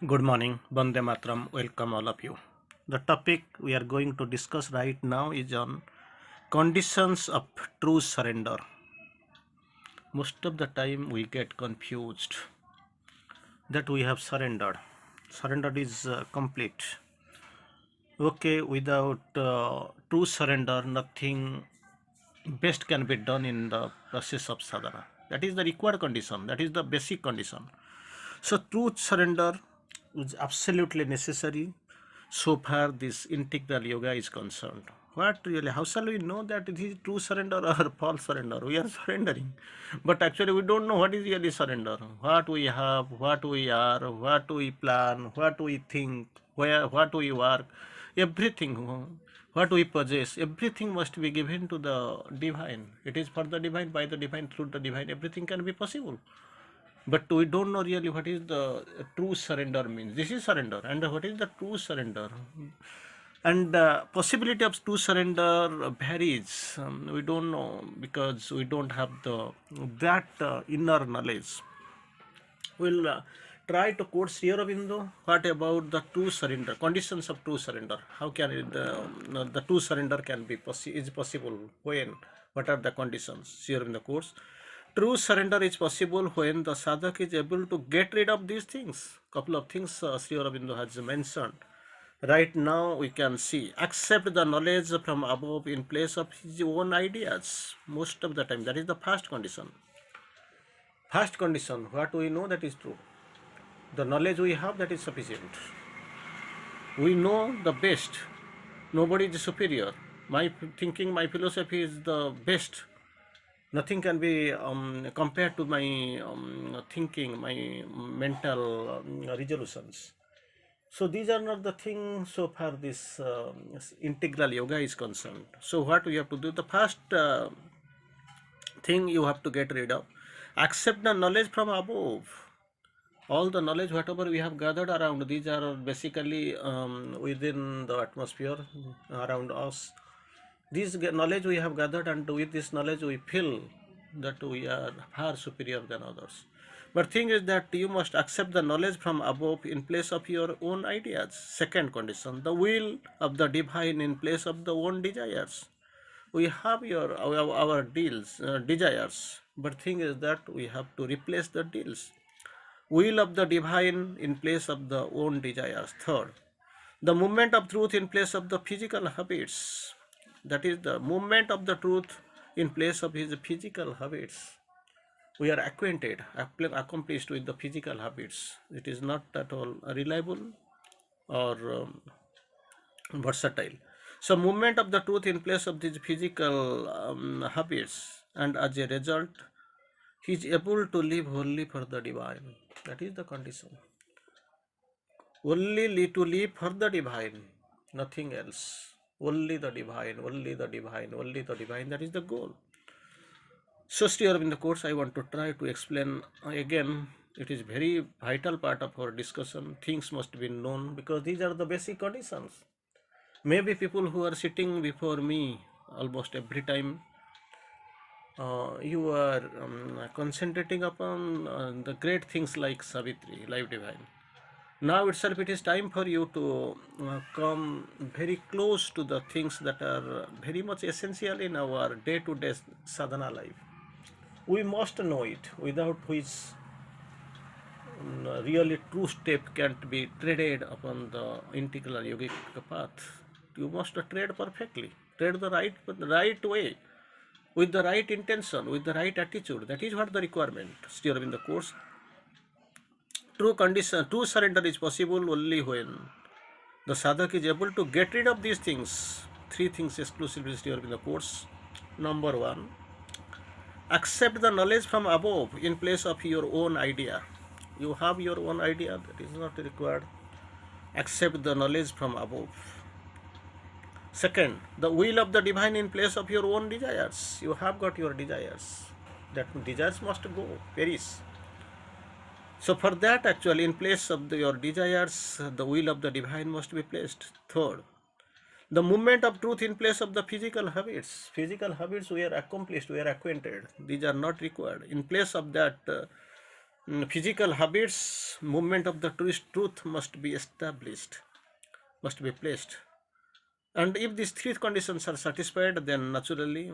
Good morning, Bande Matram. Welcome all of you. The topic we are going to discuss right now is on conditions of true surrender. Most of the time we get confused that we have surrendered. Surrender is complete. Okay, without true surrender, nothing best can be done in the process of sadhana. That is the required condition. That is the basic condition. So true surrender is absolutely necessary so far this integral yoga is concerned. What really, how shall we know that it is true surrender or false surrender? We are surrendering. But actually we don't know what is really surrender. What we have, what we are, what we plan, what we think, where, what we work, everything, what we possess, everything must be given to the divine. It is for the divine, by the divine, through the divine, everything can be possible, but we don't know really what is the true surrender means. This is surrender, and what is the true surrender, and possibility of true surrender varies. We don't know because we don't have the that inner knowledge. We'll try to quote Sri Aurobindo. What about the true surrender? Conditions of true surrender. How can it, the true surrender can be is possible when? What are the conditions? Sri Aurobindo quotes. True surrender is possible when the sadhak is able to get rid of these things. Couple of things Sri Aurobindo has mentioned. Right now we can see accept the knowledge from above in place of his own ideas. Most of the time, that is the first condition. First condition, what we know that is true. The knowledge we have, that is sufficient. We know the best. Nobody is superior. My thinking, my philosophy is the best. Nothing can be compared to my thinking, my mental resolutions. So these are not the things so far this integral yoga is concerned. So what we have to do, the first thing you have to get rid of, accept the knowledge from above. All the knowledge whatever we have gathered around, these are basically within the atmosphere around us. This knowledge we have gathered, and with this knowledge we feel that we are far superior than others. But thing is that you must accept the knowledge from above in place of your own ideas. Second condition, the will of the divine in place of the own desires. We have our deals desires, but thing is that we have to replace the deals. Will of the divine in place of the own desires. Third, the movement of truth in place of the physical habits. That is the movement of the truth in place of his physical habits. We are acquainted, accomplished with the physical habits. It is not at all reliable or versatile. So movement of the truth in place of these physical habits, and as a result, he is able to live wholly for the divine. That is the condition. Only to live for the divine, nothing else. Only the divine, only the divine, only the divine. That is the goal. So still in the course, I want to try to explain again. It is very vital part of our discussion. Things must be known because these are the basic conditions. Maybe people who are sitting before me almost every time, you are concentrating upon the great things like Savitri, life divine. Now itself it is time for you to come very close to the things that are very much essential in our day-to-day sadhana life. We must know it, without which really true step can't be treaded upon the integral yogic path. You must tread perfectly, tread the right way, with the right intention, with the right attitude. That is what the requirement. Still in the course, true surrender is possible only when the sadhak is able to get rid of these things. Three things exclusively here in the course. Number one, accept the knowledge from above in place of your own idea. You have your own idea, that is not required. Accept the knowledge from above. Second, the will of the divine in place of your own desires. You have got your desires. That desires must go, perish. So for that, actually, in place of your desires, the will of the divine must be placed. Third, the movement of truth in place of the physical habits. Physical habits we are accomplished, we are acquainted. These are not required. In place of that, Physical habits, movement of the truth must be established, must be placed. And if these three conditions are satisfied, then naturally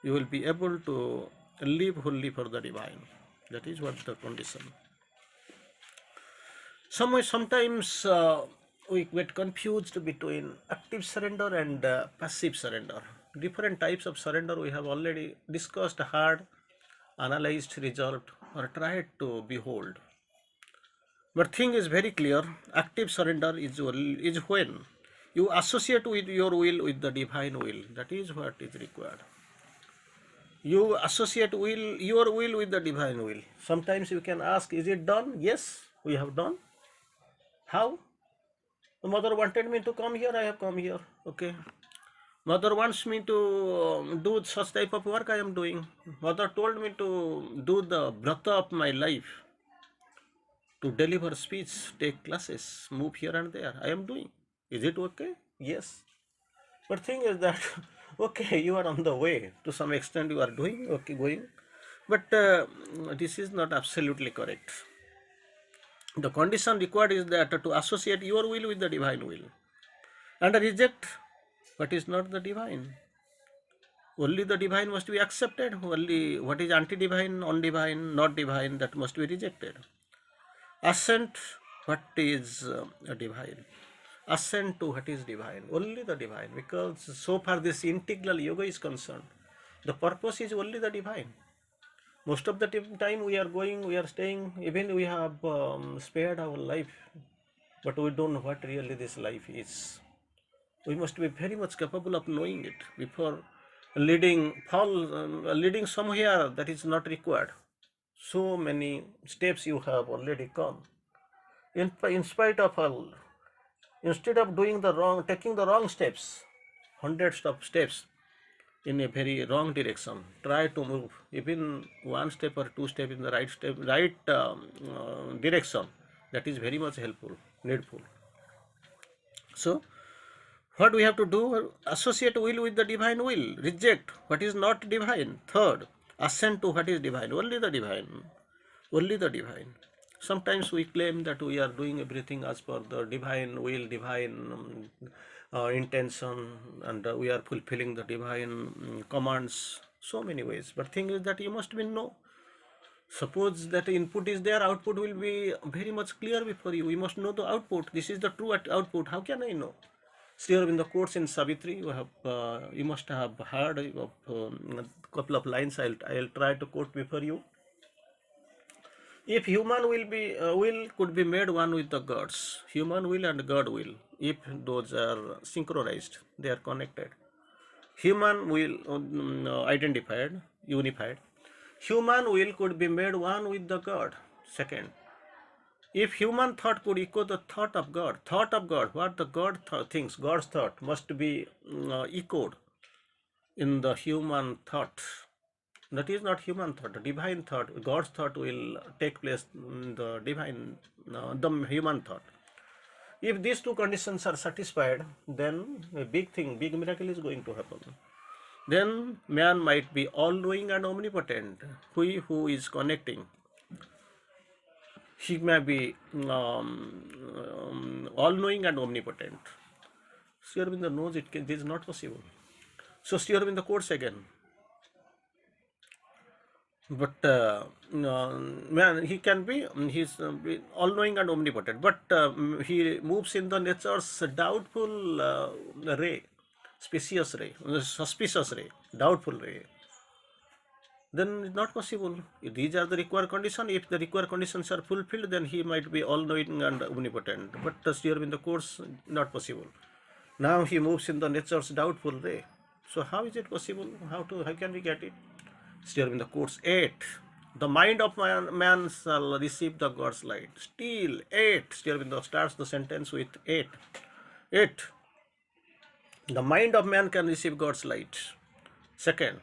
you will be able to live wholly for the divine. That is what the condition. Sometimes we get confused between active surrender and passive surrender. Different types of surrender we have already discussed, heard, analyzed, resolved, or tried to behold. But thing is very clear. Active surrender is when you associate with your will with the divine will. That is what is required. You associate your will with the divine will. Sometimes you can ask, is it done? Yes, we have done. How? The mother wanted me to come here, I have come here. Okay. Mother wants me to do such type of work, I am doing. Mother told me to do the brata of my life, to deliver speech, take classes, move here and there. I am doing. Is it okay? Yes. But thing is that okay, you are on the way. To some extent, you are doing okay, going. But this is not absolutely correct. The condition required is that to associate your will with the divine will and reject what is not the divine. Only the divine must be accepted. Only what is anti-divine, undivine, not divine, that must be rejected. Assent what is divine. Assent to what is divine. Only the divine. Because so far this integral yoga is concerned, the purpose is only the divine. Most of the time we are going, we are staying, even we have spared our life, but we don't know what really this life is. We must be very much capable of knowing it before leading somewhere that is not required. So many steps you have already gone. In spite of all, instead of taking the wrong steps, hundreds of steps in a very wrong direction, try to move even one step or two steps in the right direction. That is very much helpful, needful. So what we have to do, associate will with the divine will, reject what is not divine. Third, assent to what is divine, only the divine, only the divine. Sometimes we claim that we are doing everything as per the divine will, divine intention, and we are fulfilling the divine commands so many ways. But thing is that you must be know. Suppose that input is there, output will be very much clear before you. We must know the output. This is the true output. How can I know? Still in the quotes in Savitri, you must have heard of a couple of lines. I'll try to quote before you. If human will could be made one with the gods, human will and God will, if those are synchronized, they are connected. Human will identified, unified. Human will could be made one with the God. Second, if human thought could echo the thought of God, what the God thinks, God's thought must be echoed in the human thought. That is not human thought, the divine thought, God's thought will take place in the divine, the human thought. If these two conditions are satisfied, then a big miracle is going to happen. Then man might be all-knowing and omnipotent. Who is connecting, he may be all-knowing and omnipotent. Sri Aurobindo knows this is not possible. So Sri Aurobindo quotes again. But man, he can be, he's all-knowing and omnipotent, but he moves in the nature's doubtful ray, suspicious ray, doubtful ray. Then it's not possible. If these are the required conditions. If the required conditions are fulfilled, then he might be all-knowing and omnipotent. But here in the course, not possible. Now he moves in the nature's doubtful ray. So how is it possible? How can we get it? Still in the course 8. The mind of man shall receive the God's light. Still 8. Still starts the sentence with 8. 8. The mind of man can receive God's light. Second,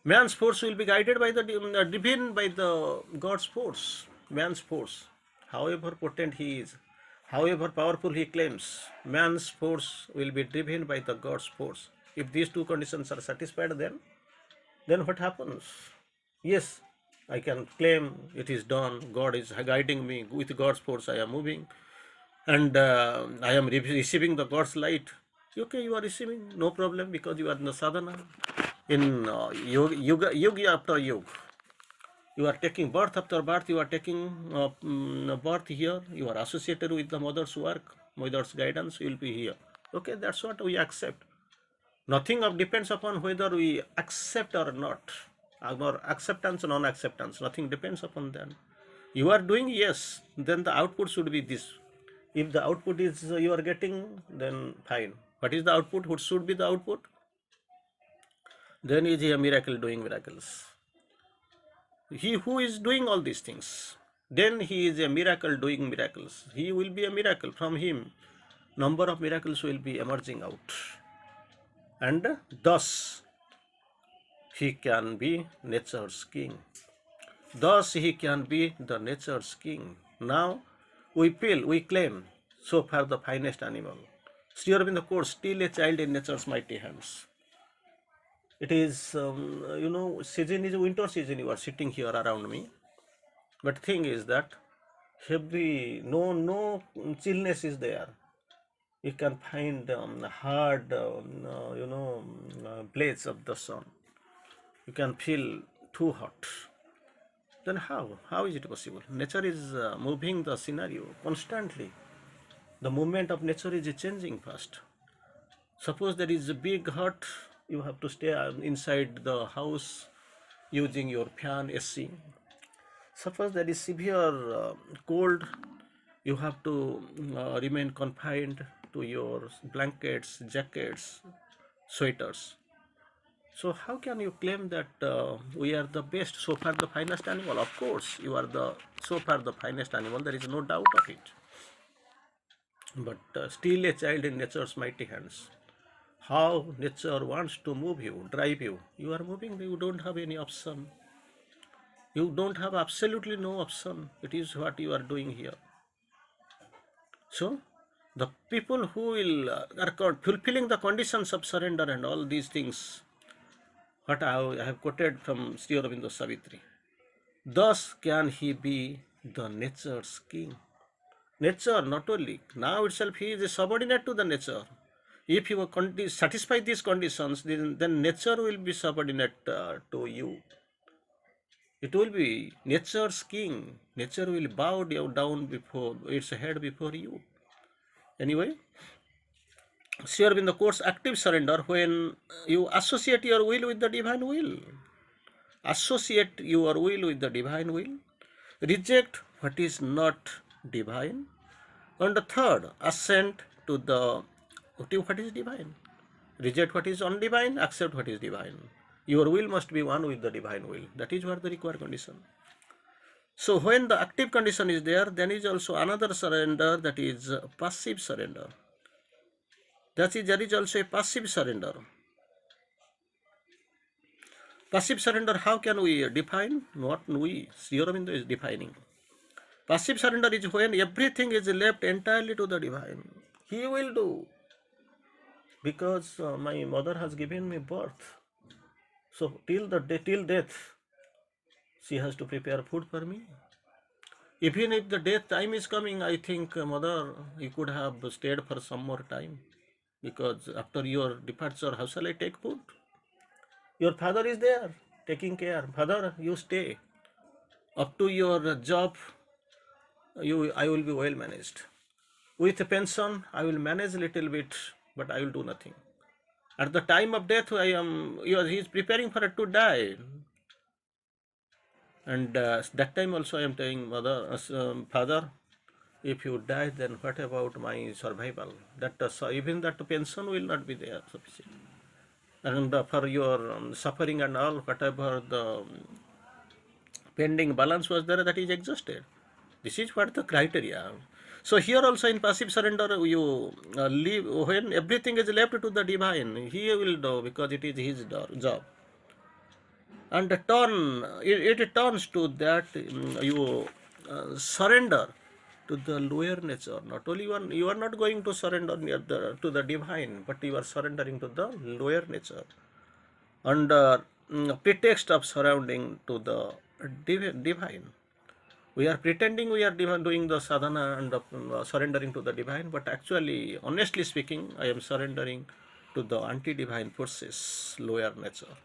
man's force will be guided by the divine, by the God's force. Man's force, however potent he is, however powerful he claims, man's force will be driven by the God's force. If these two conditions are satisfied, then what happens? Yes, I can claim it is done. God is guiding me. With God's force, I am moving, and I am receiving the God's light. Okay, you are receiving, no problem, because you are in the sadhana. In yuga after yuga, you are taking birth after birth. You are taking birth here. You are associated with the mother's work, mother's guidance. You will be here. Okay, that's what we accept. Nothing of depends upon whether we accept or not. Our acceptance, non-acceptance, nothing depends upon that. You are doing, yes, then the output should be this. If the output is you are getting, then fine. What is the output? What should be the output? Then is he a miracle doing miracles? He who is doing all these things, then he is a miracle doing miracles. He will be a miracle. From him, number of miracles will be emerging out. And thus, he can be nature's king. Thus, he can be the nature's king. Now, we feel, we claim, so far the finest animal. Sri Aurobindo quotes, still a child in nature's mighty hands. It is, season is winter season, you are sitting here around me. But thing is that no chillness is there. You can find hard, blades of the sun. You can feel too hot. Then how? How is it possible? Nature is moving the scenario constantly. The movement of nature is changing fast. Suppose there is a big hot, you have to stay inside the house using your fan, AC. Suppose there is severe cold, you have to remain confined to your blankets, jackets, sweaters. So how can you claim that we are the best, so far the finest animal? Of course, you are the so far the finest animal. There is no doubt of it. But still a child in nature's mighty hands. How nature wants to move you, drive you. You are moving. You don't have any option. You don't have absolutely no option. It is what you are doing here. So the people who will are fulfilling the conditions of surrender and all these things, what I have quoted from Sri Aurobindo Savitri. Thus can he be the nature's king. Nature, not only, now itself he is a subordinate to the nature. If you satisfy these conditions, then nature will be subordinate to you. It will be nature's king. Nature will bow down before its head before you. Anyway, Sri Aurobindo quotes active surrender when you associate your will with the divine will. Associate your will with the divine will. Reject what is not divine. And the third, assent to what is divine. Reject what is undivine, accept what is divine. Your will must be one with the divine will. That is what the required condition. So when the active condition is there, then is also another surrender, that is passive surrender. There is also a passive surrender. Passive surrender, how can we define? What we, Sri Aurobindo is defining. Passive surrender is when everything is left entirely to the divine. He will do. Because my mother has given me birth. So till death, she has to prepare food for me. Even if the death time is coming, I think, mother, you could have stayed for some more time. Because after your departure, how shall I take food? Your father is there, taking care. Father, you stay. Up to your job, I will be well managed. With a pension, I will manage a little bit, but I will do nothing. At the time of death, he is preparing for it to die. And that time also I am telling mother, father, if you die, then what about my survival? That even that pension will not be there sufficient. And for your suffering and all, whatever the pending balance was there, that is exhausted. This is what the criteria. So here also in passive surrender, you leave when everything is left to the divine. He will do because it is his job. And it turns to that you surrender to the lower nature. Not only you are not going to surrender to the divine, but you are surrendering to the lower nature under pretext of surrounding to the divine. We are pretending we are doing the sadhana and surrendering to the divine, but actually, honestly speaking, I am surrendering to the anti-divine forces, lower nature.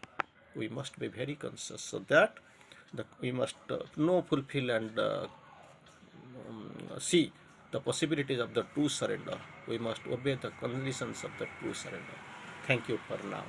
We must be very conscious so that we must know, fulfill, and see the possibilities of the true surrender. We must obey the conditions of the true surrender. Thank you for now.